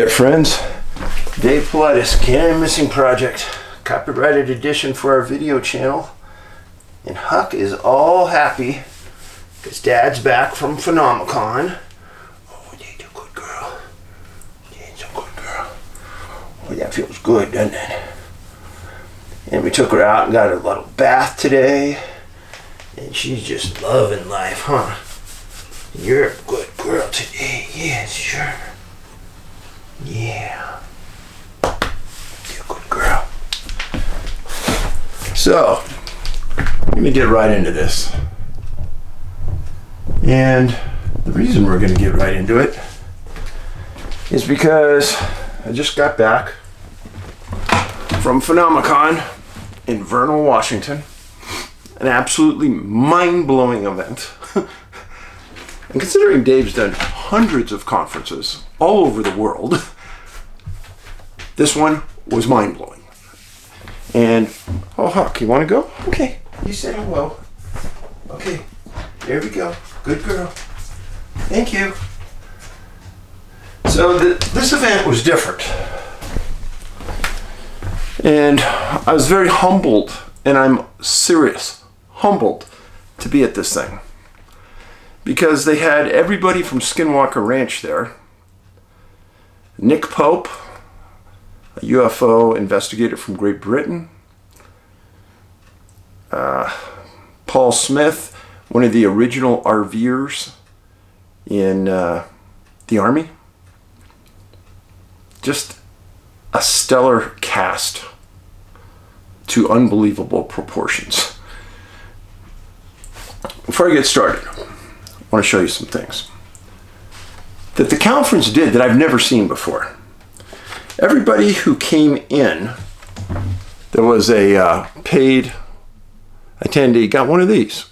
Hey friends, Dave Paulides, CanAm Missing Project, copyrighted edition for our video channel. And Huck is all happy because Dad's back from Phenomicon. Oh, Dave's a good girl. Dave's a good girl. Oh, that feels good, doesn't it? And we took her out and got a little bath today. And she's just loving life, huh? You're a good girl today. Yeah, sure. Yeah. You're a good girl. So, let me get right into this. And the reason we're going to get right into it is because I just got back from Phenomicon in Vernal, Washington. An absolutely mind-blowing event. And considering Dave's done hundreds of conferences all over the world, this one was mind-blowing. And, oh, Huck, you want to go? Okay, you said hello. Okay, there we go. Good girl. Thank you. So this event was different. And I was very humbled, and I'm serious, humbled to be at this thing. Because they had everybody from Skinwalker Ranch there. Nick Pope, a UFO investigator from Great Britain. Paul Smith, one of the original RVers in the Army. Just a stellar cast to unbelievable proportions. Before I get started, I want to show you some things that the conference did that I've never seen before. Everybody who came in, there was a paid attendee, got one of these.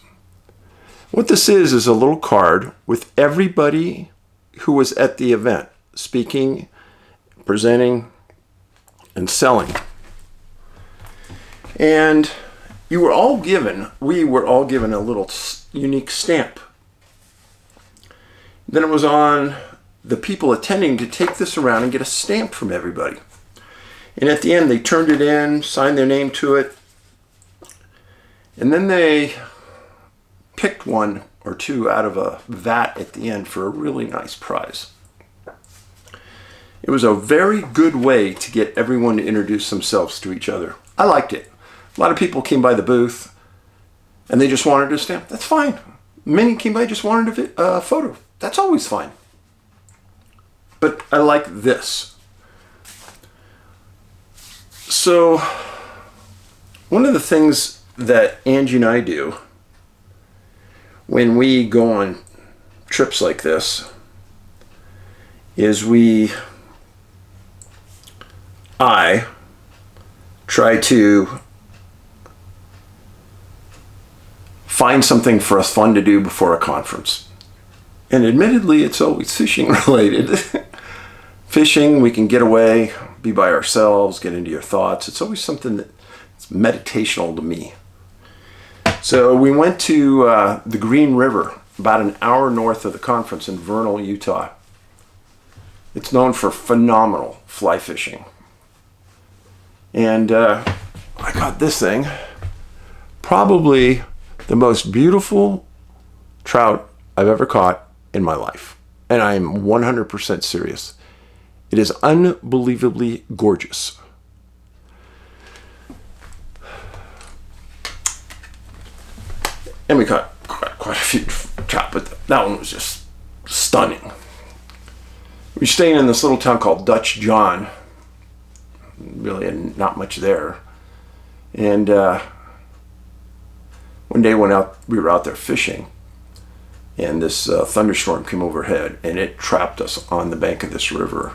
What this is a little card with everybody who was at the event, speaking, presenting, and selling. And we were all given a little unique stamp. Then it was on the people attending to take this around and get a stamp from everybody. And at the end, they turned it in, signed their name to it, and then they picked one or two out of a vat at the end for a really nice prize. It was a very good way to get everyone to introduce themselves to each other. I liked it. A lot of people came by the booth, and they just wanted a stamp. That's fine. Many came by just wanted a photo. That's always fine. But I like this. So, one of the things that Angie and I do when we go on trips like this is I try to find something for us fun to do before a conference. And admittedly, it's always fishing related. Fishing, we can get away, be by ourselves, get into your thoughts. It's always something that's meditational to me. So we went to the Green River, about an hour north of the conference in Vernal, Utah. It's known for phenomenal fly fishing. And I got this thing, probably the most beautiful trout I've ever caught in my life. And I am 100% serious. It is unbelievably gorgeous. And we caught quite a few trout, but that one was just stunning. We were staying in this little town called Dutch John. Really not much there. And one day we were out there fishing, and this thunderstorm came overhead, and it trapped us on the bank of this river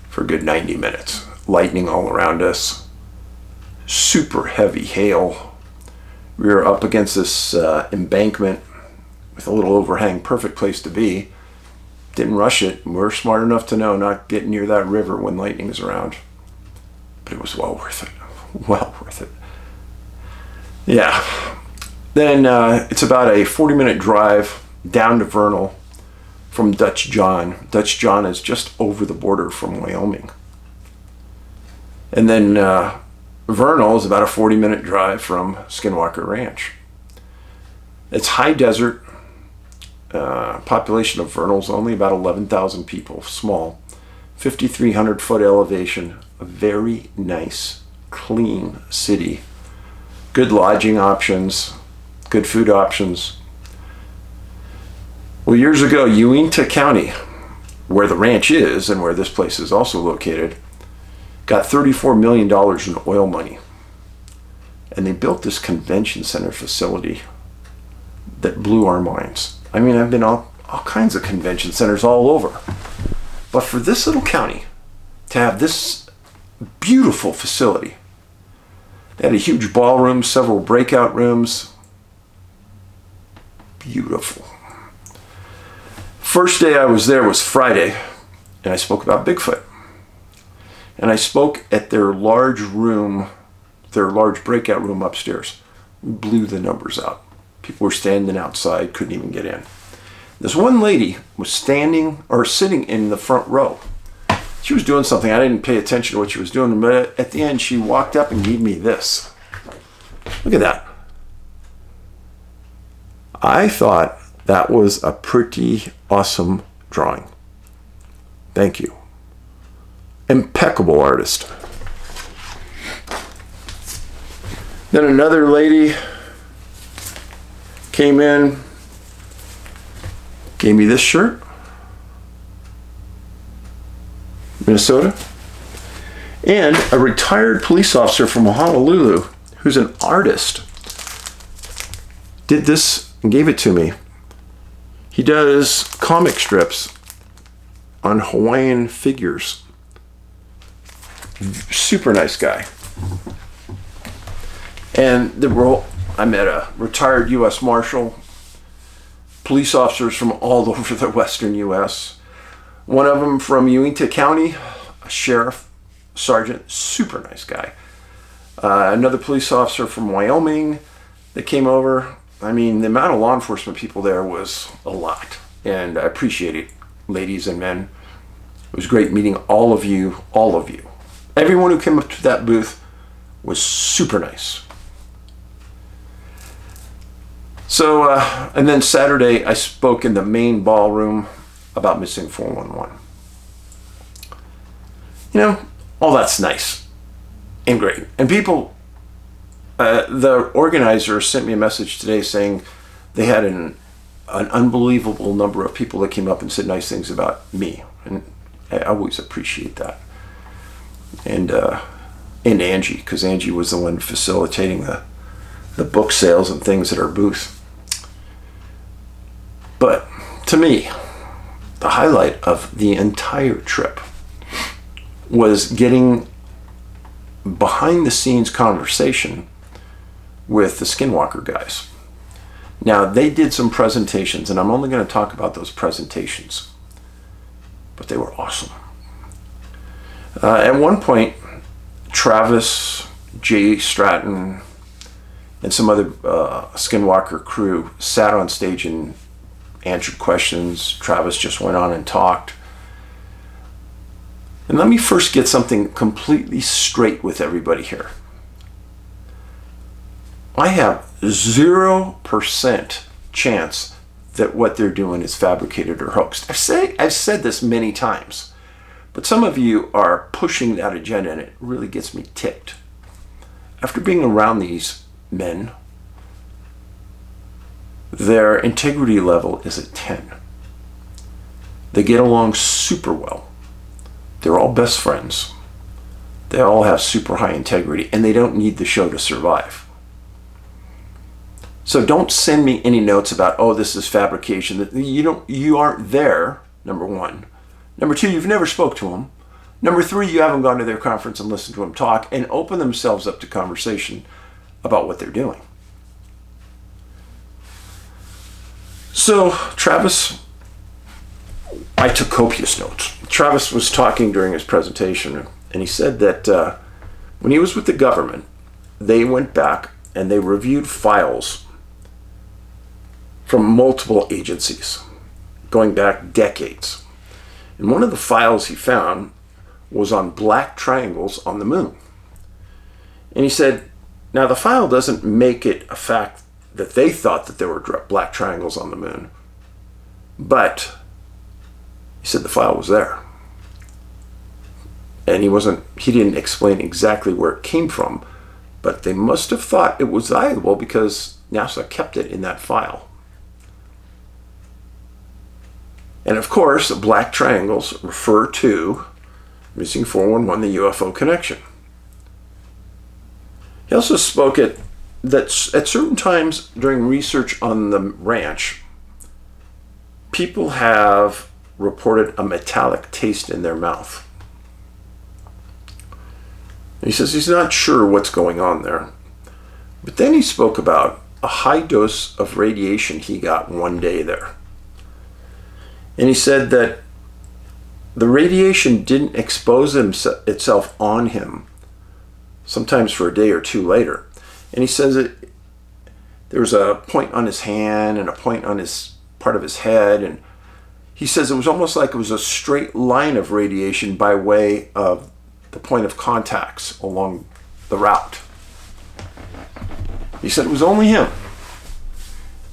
for a good 90 minutes. Lightning all around us, super heavy hail. We were up against this embankment with a little overhang, perfect place to be. Didn't rush it. We're smart enough to know not get near that river when lightning is around. But it was well worth it. Well worth it. Yeah. Then it's about a 40-minute drive down to Vernal from Dutch John. Dutch John is just over the border from Wyoming. And then Vernal is about a 40-minute drive from Skinwalker Ranch. It's high desert. Population of Vernal is only about 11,000 people, small. 5,300 foot elevation, a very nice, clean city. Good lodging options, good food options. Well, years ago, Uinta County, where the ranch is and where this place is also located, got $34 million in oil money. And they built this convention center facility that blew our minds. I mean, I've been all kinds of convention centers all over. But for this little county to have this beautiful facility, they had a huge ballroom, several breakout rooms. Beautiful. First day I was there was Friday, and I spoke about Bigfoot. And I spoke at their large room, their large breakout room upstairs. We blew the numbers out. People were standing outside, couldn't even get in. This one lady was standing or sitting in the front row. She was doing something. I didn't pay attention to what she was doing, but at the end she walked up and gave me this. Look at that. I thought that was a pretty awesome drawing. Thank you. Impeccable artist. Then another lady came in, gave me this shirt, Minnesota, and a retired police officer from Honolulu who's an artist did this and gave it to me. He does comic strips on Hawaiian figures. Super nice guy. And I met a retired U.S. Marshal, police officers from all over the western U.S. One of them from Uinta County, a sheriff, sergeant, super nice guy. Another police officer from Wyoming that came over. I mean, the amount of law enforcement people there was a lot. And I appreciate it, ladies and men. It was great meeting all of you, all of you. Everyone who came up to that booth was super nice. So, and then Saturday, I spoke in the main ballroom about missing 411. You know, all that's nice and great. And people, the organizer sent me a message today saying they had an unbelievable number of people that came up and said nice things about me. And I always appreciate that. And Angie, because Angie was the one facilitating the book sales and things at our booth. But to me, the highlight of the entire trip was getting behind the scenes conversation with the Skinwalker guys. Now, they did some presentations, and I'm only going to talk about those presentations, but they were awesome. At one point, Travis, Jay Stratton, and some other Skinwalker crew sat on stage and answered questions. Travis just went on and talked. And let me first get something completely straight with everybody here. I have 0% chance that what they're doing is fabricated or hoaxed. I've said this many times, but some of you are pushing that agenda, and it really gets me ticked. After being around these men, their integrity level is a 10. They get along super well. They're all best friends. They all have super high integrity, and they don't need the show to survive. So don't send me any notes about, oh, this is fabrication. You aren't there, number one. Number two, you've never spoke to them. Number three, you haven't gone to their conference and listened to them talk and open themselves up to conversation about what they're doing. So Travis, I took copious notes. Travis was talking during his presentation, and he said that when he was with the government, they went back and they reviewed files from multiple agencies. going back decades. And one of the files he found was on black triangles on the moon. And he said, now the file doesn't make it a fact that they thought that there were black triangles on the moon, but he said the file was there. And he didn't explain exactly where it came from, but they must have thought it was valuable because NASA kept it in that file. And of course, the black triangles refer to missing 411, the UFO connection. He also spoke that at certain times during research on the ranch, people have reported a metallic taste in their mouth. He says he's not sure what's going on there. But then he spoke about a high dose of radiation he got one day there. And he said that the radiation didn't expose itself on him, sometimes for a day or two later. And he says that there was a point on his hand and a point on his part of his head. And he says it was almost like it was a straight line of radiation by way of the point of contacts along the route. He said it was only him.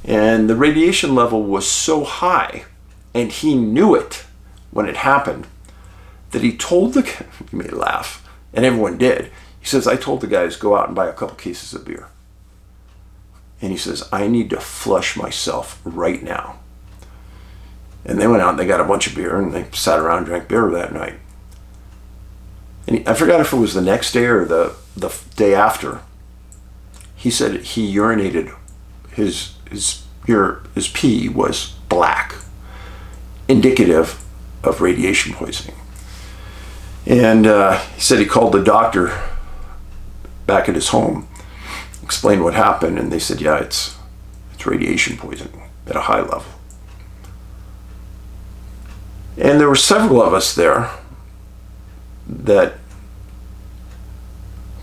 And the radiation level was so high, and he knew it when it happened, that he told the guy, he made laugh, and everyone did. He says, I told the guys, go out and buy a couple cases of beer. And he says, I need to flush myself right now. And they went out and they got a bunch of beer, and they sat around and drank beer that night. And I forgot if it was the next day or the day after. He said he urinated, his pee was black, indicative of radiation poisoning. And he said he called the doctor back at his home, explained what happened, and they said, yeah, it's radiation poisoning at a high level. And there were several of us there that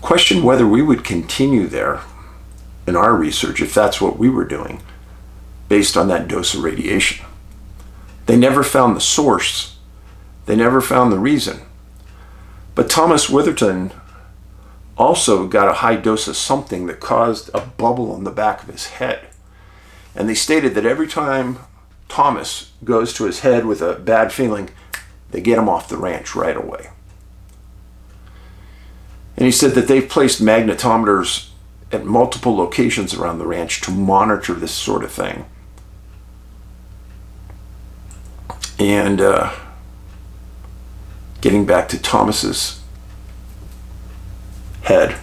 questioned whether we would continue there in our research if that's what we were doing based on that dose of radiation. They never found the source. They never found the reason. But Thomas Witherton also got a high dose of something that caused a bubble on the back of his head. And they stated that every time Thomas goes to his head with a bad feeling, they get him off the ranch right away. And he said that they've placed magnetometers at multiple locations around the ranch to monitor this sort of thing. And getting back to Thomas's head,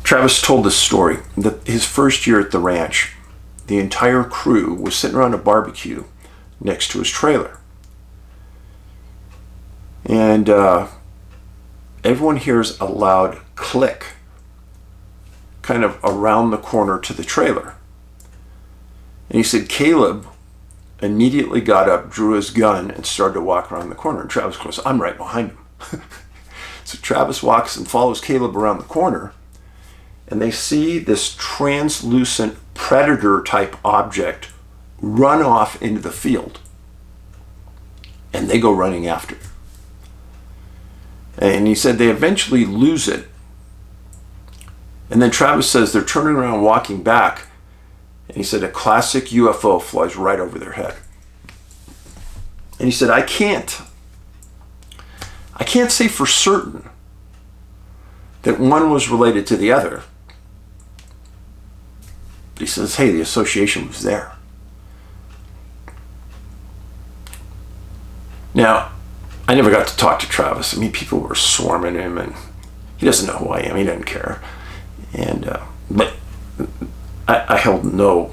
Travis told this story that his first year at the ranch, the entire crew was sitting around a barbecue next to his trailer. And everyone hears a loud click kind of around the corner to the trailer. And he said Caleb immediately got up, drew his gun, and started to walk around the corner. And Travis goes, I'm right behind him. So Travis walks and follows Caleb around the corner, and they see this translucent predator-type object run off into the field. And they go running after it. And he said they eventually lose it. And then Travis says they're turning around walking back, and he said a classic UFO flies right over their head. And he said, I can't say for certain that one was related to the other. But he says, hey, the association was there. Now, I never got to talk to Travis. I mean, people were swarming him, and he doesn't know who I am. He doesn't care. And but I held no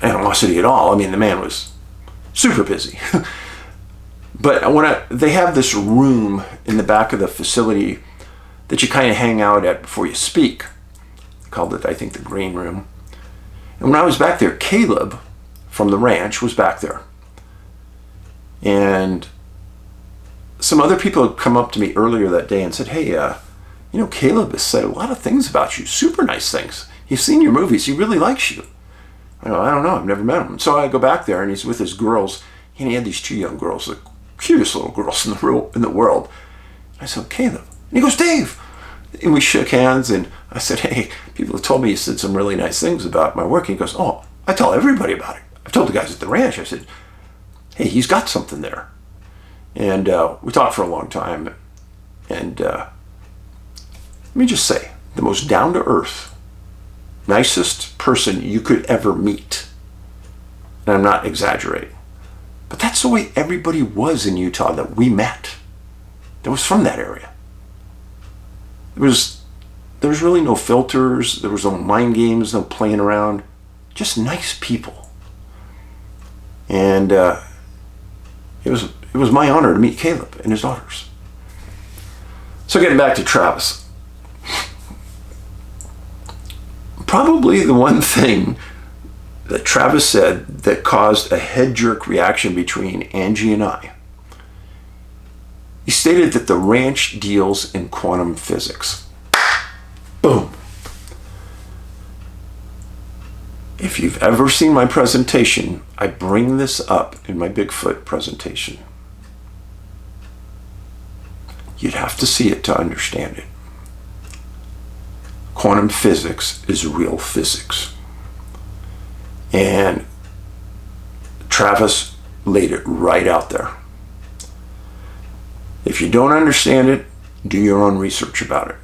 animosity at all. I mean, the man was super busy. But they have this room in the back of the facility that you kind of hang out at before you speak. They called it, I think, the green room. And when I was back there, Caleb from the ranch was back there. And some other people had come up to me earlier that day and said, hey, Caleb has said a lot of things about you, super nice things. He's seen your movies, he really likes you. I go, I don't know, I've never met him. So I go back there, and he's with his girls, and he had these 2 young girls, the cutest little girls in the world. I said, Caleb. And he goes, Dave. And we shook hands, and I said, hey, people have told me you said some really nice things about my work. And he goes, oh, I tell everybody about it. I've told the guys at the ranch. I said, hey, he's got something there. And we talked for a long time. And let me just say, the most down-to-earth, nicest person you could ever meet. And I'm not exaggerating. But that's the way everybody was in Utah that we met. That was from that area. There was really no filters. There was no mind games, no playing around. Just nice people. And it was my honor to meet Caleb and his daughters. So getting back to Travis. Probably the one thing that Travis said that caused a head jerk reaction between Angie and I. He stated that the ranch deals in quantum physics. Boom. If you've ever seen my presentation, I bring this up in my Bigfoot presentation. You'd have to see it to understand it. Quantum physics is real physics. And Travis laid it right out there. If you don't understand it, do your own research about it.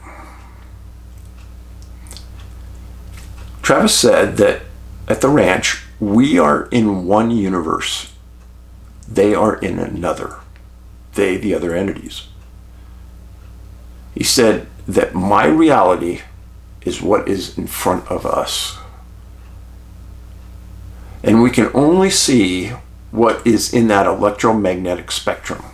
Travis said that at the ranch, we are in one universe. They are in another. They, the other entities. He said that my reality is what is in front of us. And we can only see what is in that electromagnetic spectrum.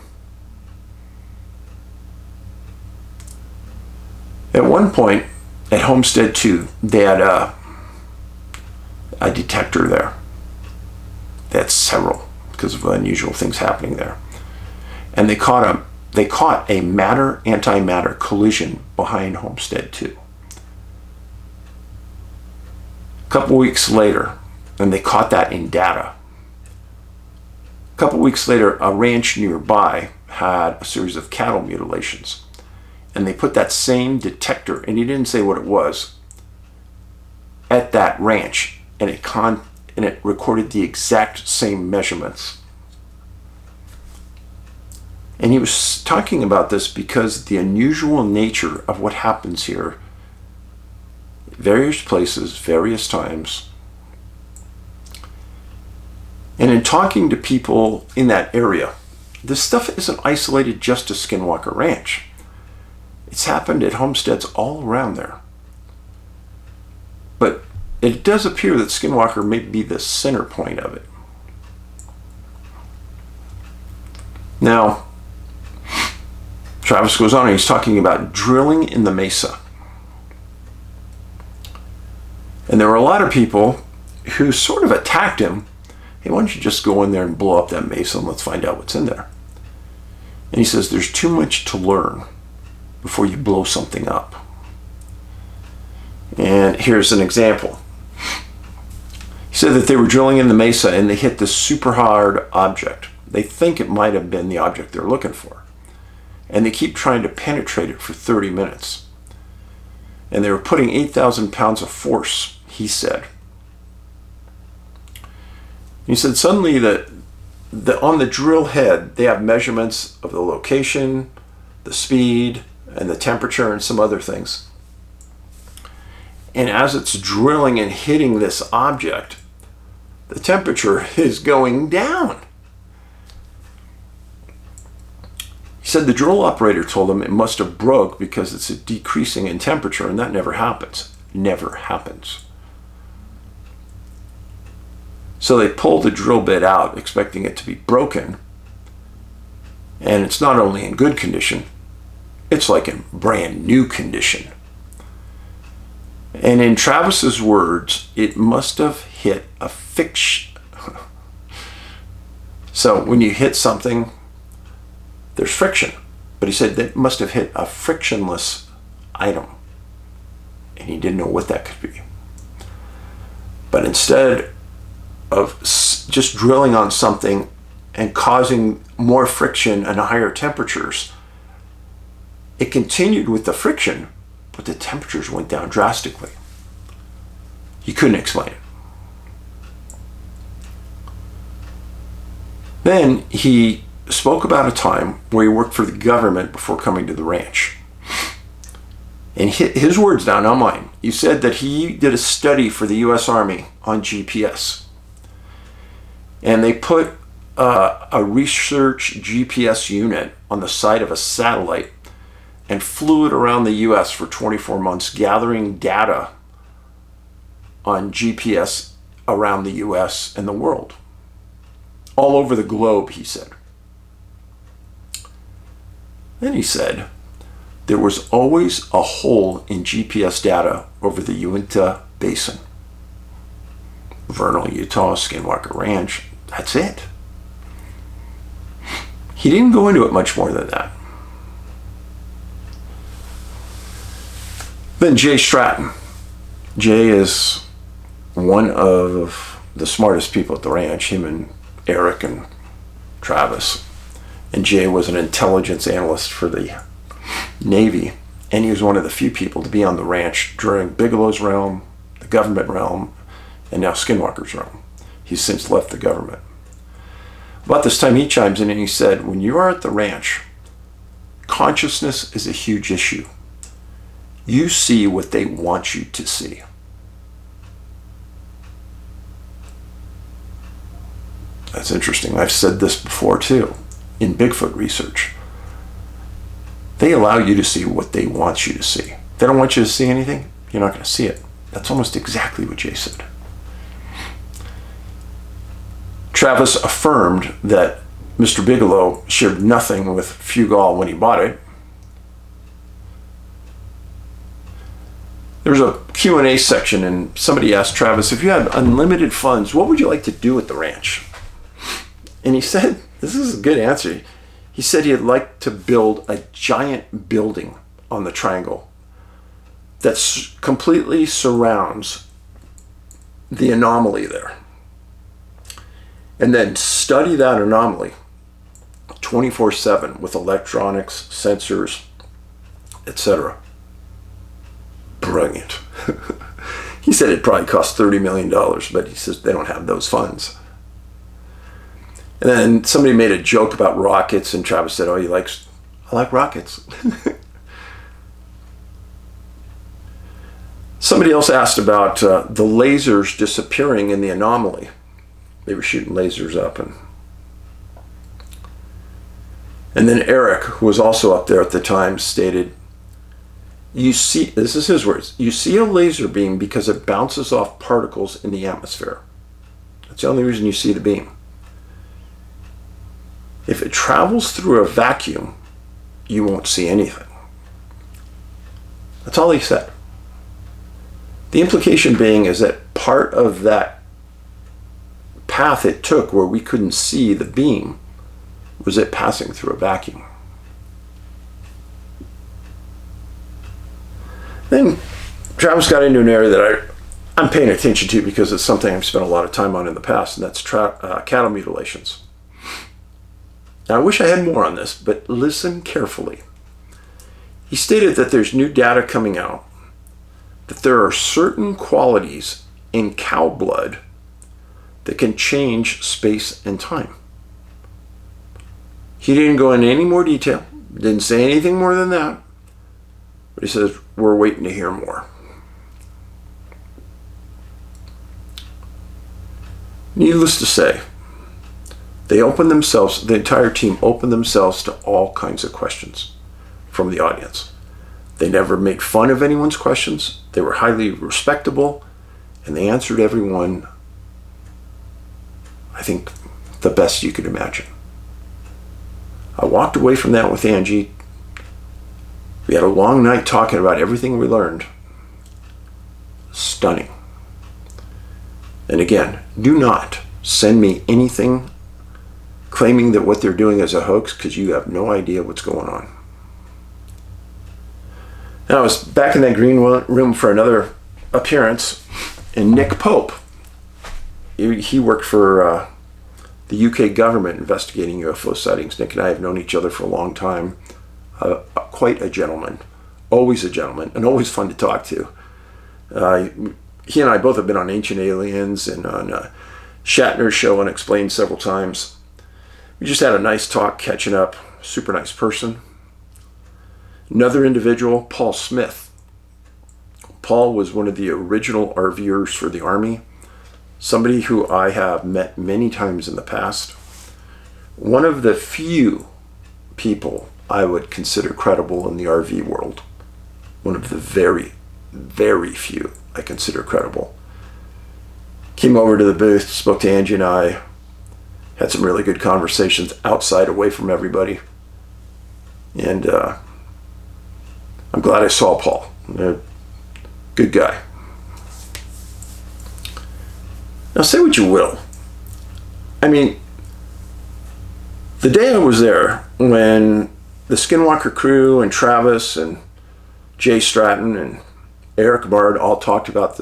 At one point, at Homestead 2, they had a detector there. They had several because of unusual things happening there. And they caught a matter-antimatter collision behind Homestead 2. A couple weeks later, and they caught that in data. A couple weeks later, a ranch nearby had a series of cattle mutilations. And they put that same detector, and he didn't say what it was, at that ranch, and it recorded the exact same measurements. And he was talking about this because the unusual nature of what happens here, various places, various times. And in talking to people in that area, this stuff isn't isolated just to Skinwalker Ranch. It's happened at homesteads all around there. But it does appear that Skinwalker may be the center point of it. Now, Travis goes on and he's talking about drilling in the mesa. And there were a lot of people who sort of attacked him. Hey, why don't you just go in there and blow up that mesa and let's find out what's in there. And he says there's too much to learn before you blow something up. And here's an example. He said that they were drilling in the mesa and they hit this super hard object. They think it might have been the object they're looking for. And they keep trying to penetrate it for 30 minutes. And they were putting 8,000 pounds of force, he said. He said suddenly that on the drill head, they have measurements of the location, the speed, and the temperature, and some other things. And as it's drilling and hitting this object, the temperature is going down. He said the drill operator told him it must have broke because it's decreasing in temperature, and that never happens. Never happens. So they pulled the drill bit out, expecting it to be broken. And it's not only in good condition, it's like in brand new condition. And in Travis's words, it must have hit a friction. So when you hit something, there's friction. But he said that must have hit a frictionless item. And he didn't know what that could be. But instead, of just drilling on something and causing more friction and higher temperatures. It continued with the friction, but the temperatures went down drastically. He couldn't explain it. Then he spoke about a time where he worked for the government before coming to the ranch. And his words now, not mine. He said that he did a study for the U.S. Army on GPS. And they put a research GPS unit on the side of a satellite and flew it around the U.S. for 24 months, gathering data on GPS around the U.S. and the world. All over the globe, he said. Then he said, there was always a hole in GPS data over the Uinta Basin. Vernal, Utah, Skinwalker Ranch, that's it. He didn't go into it much more than that. Then Jay Stratton. Jay is one of the smartest people at the ranch, him and Eric and Travis. And Jay was an intelligence analyst for the Navy, and he was one of the few people to be on the ranch during Bigelow's realm, the government realm, and now Skinwalker's realm. He's since left the government. About this time he chimes in and he said, when you are at the ranch, consciousness is a huge issue. You see what they want you to see. That's interesting. I've said this before too, in Bigfoot research. They allow you to see what they want you to see. If they don't want you to see anything, you're not going to see it. That's almost exactly what Jay said. Travis affirmed that Mr. Bigelow shared nothing with Fugall when he bought it. There was a Q&A section and somebody asked Travis, if you had unlimited funds, what would you like to do at the ranch? And he said, this is a good answer. He said he'd like to build a giant building on the triangle that completely surrounds the anomaly there. And then study that anomaly 24/7 with electronics, sensors, etc. Brilliant. He said it probably cost $30 million, but he says they don't have those funds. And then somebody made a joke about rockets, and Travis said, oh, I like rockets. Somebody else asked about the lasers disappearing in the anomaly. They were shooting lasers up. And then Eric, who was also up there at the time, stated, you see, this is his words, you see a laser beam because it bounces off particles in the atmosphere. That's the only reason you see the beam. If it travels through a vacuum, you won't see anything. That's all he said. The implication being is that part of that path it took where we couldn't see the beam was it passing through a vacuum. Then Travis got into an area that I'm paying attention to because it's something I've spent a lot of time on in the past, and that's cattle mutilations. Now, I wish I had more on this, but listen carefully. He stated that there's new data coming out that there are certain qualities in cow blood that can change space and time. He didn't go into any more detail, didn't say anything more than that, but he says, we're waiting to hear more. Needless to say, they opened themselves, the entire team opened themselves to all kinds of questions from the audience. They never made fun of anyone's questions. They were highly respectable, and they answered everyone, I think, the best you could imagine. I walked away from that with Angie. We had a long night talking about everything we learned. Stunning. And again, do not send me anything claiming that what they're doing is a hoax, because you have no idea what's going on. And I was back in that green room for another appearance, and Nick Pope he worked for the UK government investigating UFO sightings. Nick and I have known each other for a long time. Quite a gentleman, always a gentleman, and always fun to talk to. He and I both have been on Ancient Aliens and on Shatner's show Unexplained several times. We just had a nice talk, catching up. Super nice person. Another individual, Paul Smith. Paul was one of the original RVers for the Army. Somebody who I have met many times in the past. One of the few people I would consider credible in the RV world. One of the very, very few I consider credible. Came over to the booth, spoke to Angie and I, had some really good conversations outside, away from everybody. And I'm glad I saw Paul. Good guy. Now, say what you will. I mean, the day I was there, when the Skinwalker crew and Travis and Jay Stratton and Eric Bard all talked about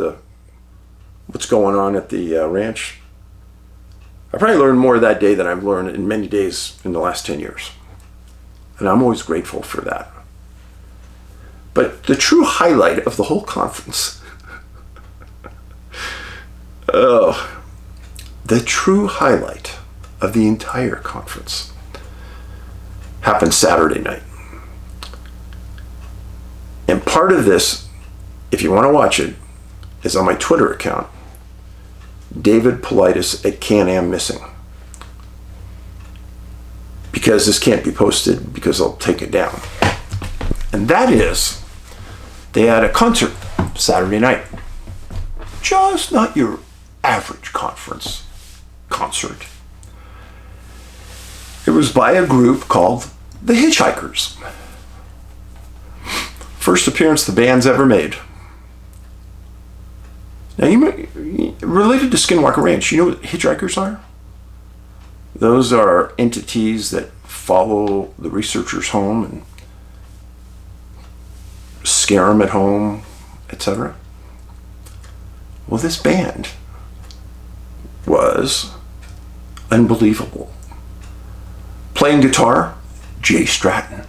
what's going on at the ranch, I probably learned more that day than I've learned in many days in the last 10 years. And I'm always grateful for that. But the true highlight of the whole conference, the true highlight of the entire conference happened Saturday night. And part of this, if you want to watch it, is on my Twitter account, David Paulides at CanAm Missing. Because this can't be posted because I'll take it down. And that is, they had a concert Saturday night. Just not your average concert. It was by a group called The Hitchhikers. First appearance the band's ever made. Now, related to Skinwalker Ranch, you know what hitchhikers are? Those are entities that follow the researchers home and scare them at home, etc. Well, this band was unbelievable. Playing guitar, Jay Stratton.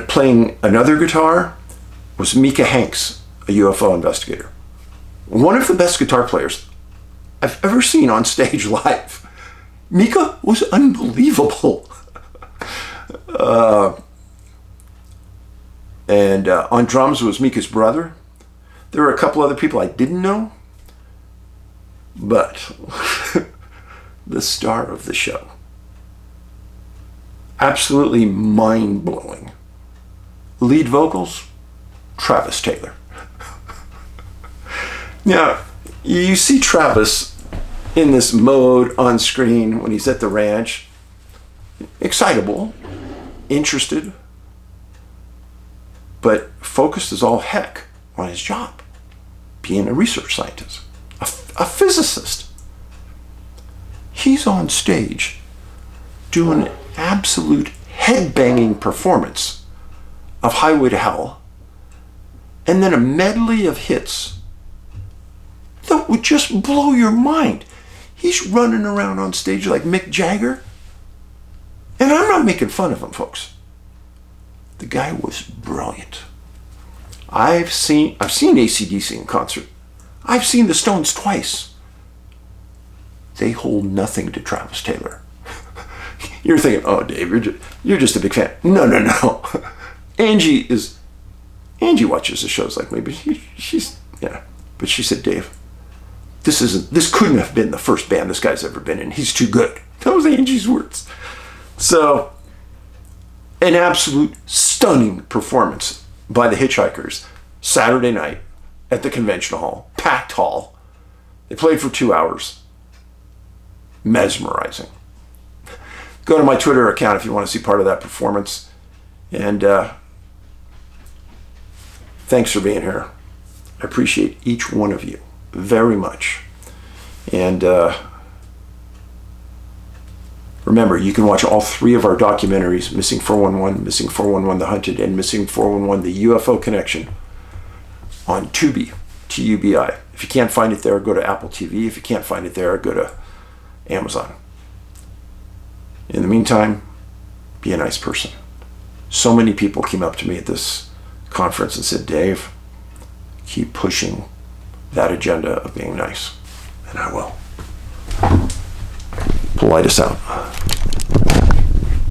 Playing another guitar was Mika Hanks, a UFO investigator. One of the best guitar players I've ever seen on stage live. Mika was unbelievable. And on drums was Mika's brother. There were a couple other people I didn't know. But the star of the show, absolutely mind-blowing. Lead vocals, Travis Taylor. Now, you see Travis in this mode on screen when he's at the ranch. Excitable, interested, but focused as all heck on his job, being a research scientist, a physicist. He's on stage doing an absolute head-banging performance of Highway to Hell, and then a medley of hits that would just blow your mind. He's running around on stage like Mick Jagger, and I'm not making fun of him, folks. The guy was brilliant. I've seen AC/DC in concert. I've seen the Stones twice. They hold nothing to Travis Taylor. You're thinking, oh, Dave, you're just a big fan. No. Angie watches the shows like me, but but she said, Dave, this couldn't have been the first band this guy's ever been in. He's too good. That was Angie's words. So, an absolute stunning performance by the Hitchhikers Saturday night at the convention hall, packed hall. They played for 2 hours. Mesmerizing. Go to my Twitter account if you want to see part of that performance. And thanks for being here. I appreciate each one of you very much. And remember, you can watch all 3 of our documentaries, Missing 411, Missing 411 The Hunted, and Missing 411 The UFO Connection, on Tubi, TUBI. If you can't find it there, go to Apple TV. If you can't find it there, go to Amazon. In the meantime, be a nice person. So many people came up to me at this conference and said, Dave, keep pushing that agenda of being nice. And I will. Paulides out.